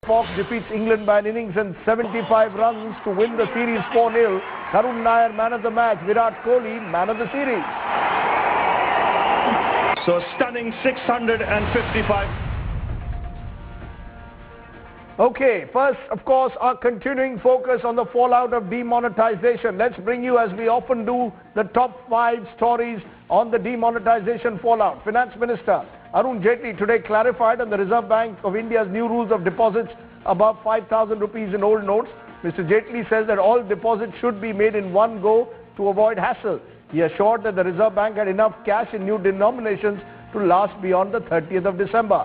Fox defeats England by an innings and 75 runs to win the series 4-0. Karun Nair, man of the match. Virat Kohli, man of the series. So stunning 655. Okay, first, of course, our continuing focus on the fallout of demonetization. Let's bring you, as we often do, the top 5 stories on the demonetization fallout. Finance Minister Arun Jaitley today clarified on the Reserve Bank of India's new rules of deposits above 5,000 rupees in old notes. Mr. Jaitley says that all deposits should be made in one go to avoid hassle. He assured that the Reserve Bank had enough cash in new denominations to last beyond the 30th of December.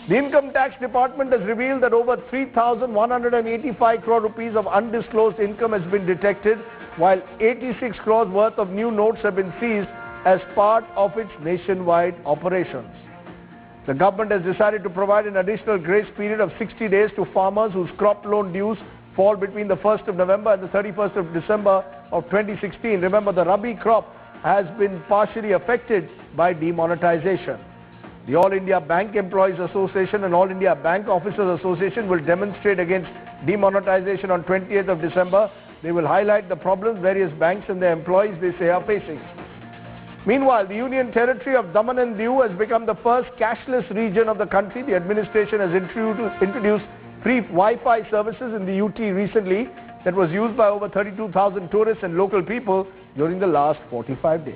The Income Tax Department has revealed that over 3,185 crore rupees of undisclosed income has been detected, while 86 crores worth of new notes have been seized as part of its nationwide operations. The government has decided to provide an additional grace period of 60 days to farmers whose crop loan dues fall between the 1st of November and the 31st of December of 2016. Remember, the Rabi crop has been partially affected by demonetization. The All India Bank Employees Association and All India Bank Officers Association will demonstrate against demonetization on 20th of December. They will highlight the problems various banks and their employees, they say, are facing. Meanwhile, the Union Territory of Daman and Diu has become the first cashless region of the country. The administration has introduced free Wi-Fi services in the UT recently that was used by over 32,000 tourists and local people during the last 45 days.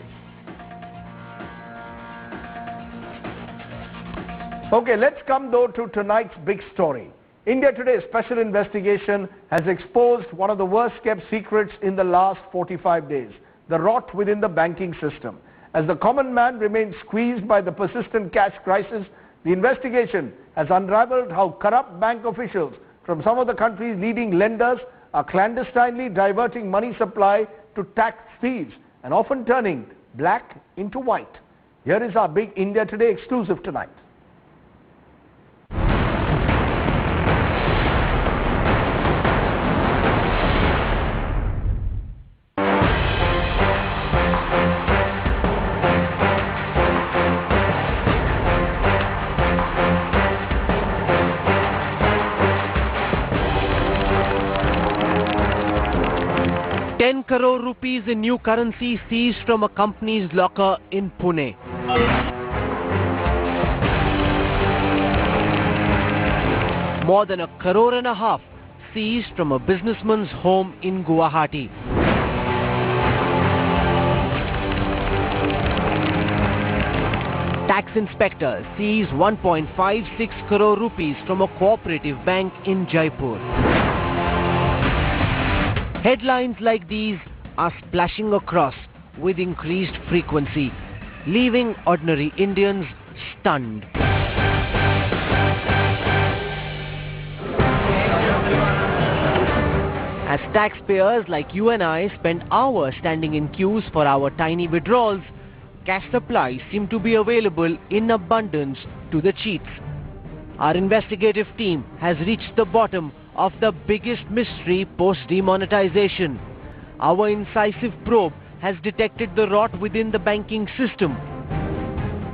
Okay, let's come though to tonight's big story. India Today's special investigation has exposed one of the worst kept secrets in the last 45 days, the rot within the banking system. As the common man remains squeezed by the persistent cash crisis, the investigation has unraveled how corrupt bank officials from some of the country's leading lenders are clandestinely diverting money supply to tax thieves and often turning black into white. Here is our big India Today exclusive tonight. 10 crore rupees in new currency seized from a company's locker in Pune. More than a crore and a half seized from a businessman's home in Guwahati. Tax inspectors seized 1.56 crore rupees from a cooperative bank in Jaipur. Headlines like these are splashing across with increased frequency, leaving ordinary Indians stunned. As taxpayers like you and I spend hours standing in queues for our tiny withdrawals, cash supplies seem to be available in abundance to the cheats. Our investigative team has reached the bottom of the biggest mystery post-demonetization. Our incisive probe has detected the rot within the banking system.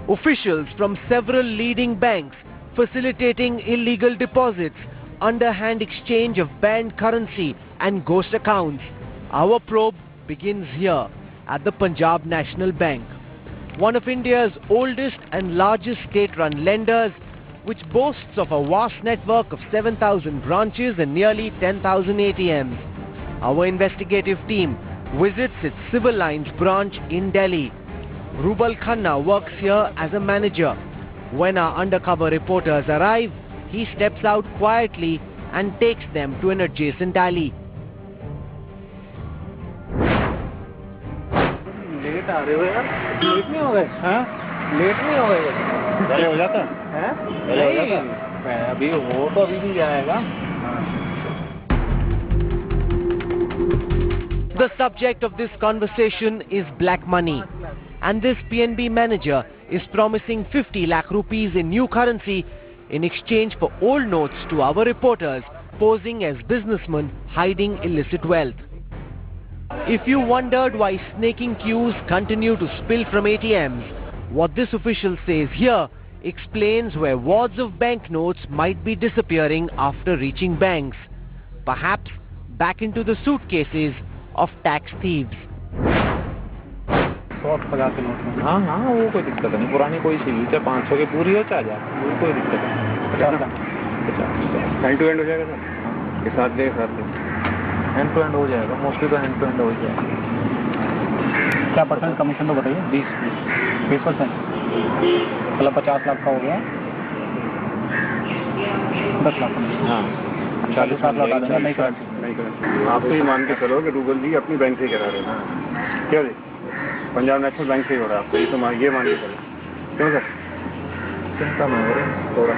Officials from several leading banks facilitating illegal deposits, underhand exchange of banned currency and ghost accounts. Our probe begins here at the Punjab National Bank, one of India's oldest and largest state-run lenders, which boasts of a vast network of 7,000 branches and nearly 10,000 ATMs. Our investigative team visits its Civil Lines branch in Delhi. Rubal Khanna works here as a manager. When our undercover reporters arrive, he steps out quietly and takes them to an adjacent alley. Late आ रहे हो यार? Late नहीं हो गए? हाँ? Late नहीं हो गए? पहले हो जाता? हैं? पहले हो जाता? अभी वो तो अभी भी आएगा. The subject of this conversation is black money, and this PNB manager is promising 50 lakh rupees in new currency in exchange for old notes to our reporters posing as businessmen hiding illicit wealth. If you wondered why snaking queues continue to spill from ATMs, what this official says here explains where wads of banknotes might be disappearing after reaching banks, perhaps back into the suitcases of tax thieves. 150 के note में हाँ हाँ वो कोई दिक्कत नहीं पुरानी कोई सी भी चाहे 500 की पूरी हो चाहे जा वो कोई दिक्कत नहीं 50 हैंड टू हैंड हो जाएगा सर के साथ दे हैंड टू हैंड हो जाएगा मोस्टली तो हैंड टू हैंड हो जाएगा क्या परसेंट कमीशन तो बताइए 20% मतलब 50 लाख का हो गया 10 लाख हाँ 40 लाख लौटा देना नहीं करेंगे आप तो ये मान के चलो कि गूगल जी अपनी बैंक से करा रहे हैं क्या जी पंजाब नेशनल बैंक से हो रहा है आपको ये तो ये मान के चलो क्यों सर चिंता ना करें थोड़ा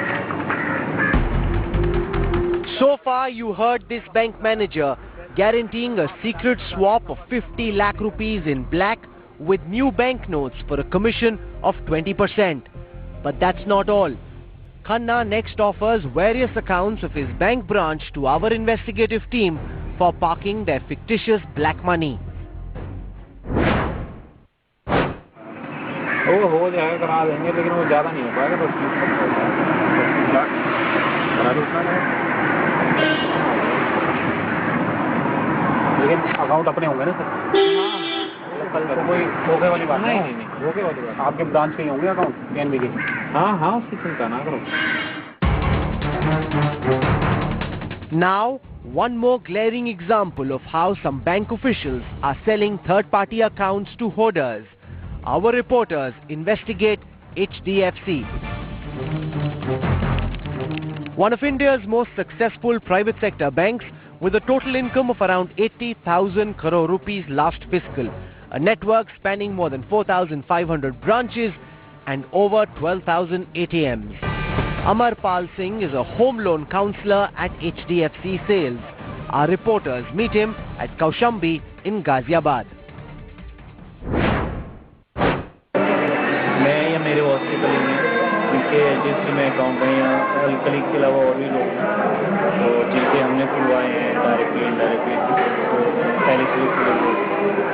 So far, you heard this bank manager guaranteeing a secret swap of 50 lakh rupees in black with new banknotes for a commission of 20%. But that's not all. Khanna next offers various accounts of his bank branch to our investigative team for parking their fictitious black money. वो हो जाएगा करा देंगे लेकिन वो ज़्यादा नहीं हो पाएगा तो लेकिन अकाउंट अपने होंगे ना सर कल तो कोई धोखे वाली बात नहीं धोखे वाली बात आपके ब्रांच के ही होंगे अकाउंट पीएनबी के हाँ हाँ उसकी चिंता ना करो Now, one more glaring example of how some bank officials are selling third-party accounts to hoarders. Our reporters investigate HDFC. One of India's most successful private sector banks with a total income of around 80,000 crore rupees last fiscal, a network spanning more than 4,500 branches and over 12,000 ATMs. Amarpal Singh is a home loan counselor at HDFC Sales. Our reporters meet him at Kaushambi in Ghaziabad. मैं या मेरे hospital में जिनके agency में account हैं या colleague के अलावा और भी लोग हैं तो जिनके हमने खुलवाए हैं डायरेक्टली इनडायरेक्टली तो पहले से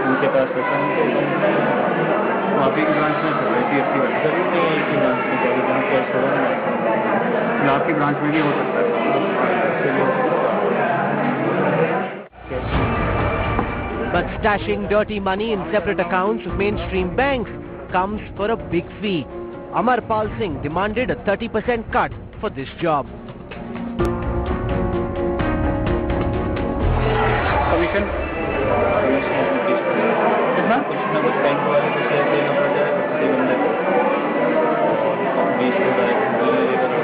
उनके पास पैसा वहाँ पे ब्रांच में HDFC बैंक जरूर नहीं है इसी ब्रांच में जाएगी जहाँ कैश होगा ना आपकी ब्रांच में भी हो सकता है But stashing dirty money in separate accounts of mainstream banks comes for a big fee. Amarpal Singh demanded a 30% cut for this job. Commission? कितना? कुछ ना कुछ बैंक वाले को शेयर देना पड़ जाएगा किसी बंदे को 20 को डायरेक्ट ले लेगा तो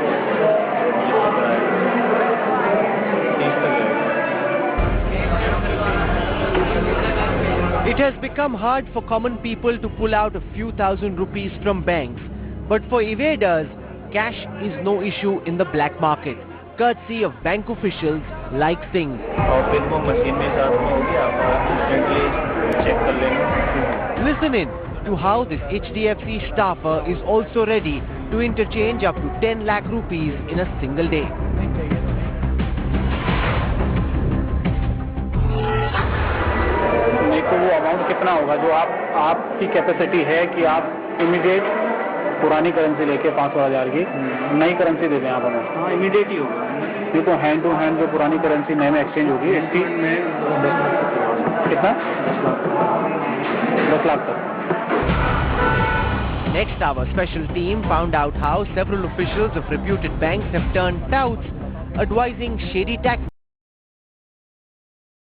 It has become hard for common people to pull out a few thousand rupees from banks. But for evaders, cash is no issue in the black market, courtesy of bank officials like Singh. Listen in to how this HDFC staffer is also ready to interchange up to 10 lakh rupees in a single day. तो वो amount कितना होगा जो आपकी capacity है कि आप immediate पुरानी करेंसी लेके 500,000 की नई करेंसी दे दें आप हमें हाँ इमीडिएट ही होगा नहीं तो हैंड टू हैंड जो पुरानी करेंसी नए में एक्सचेंज होगी इसकी कितना 10 लाख तक. Next, our special team found out how several officials of reputed banks have turned touts advising shady tactics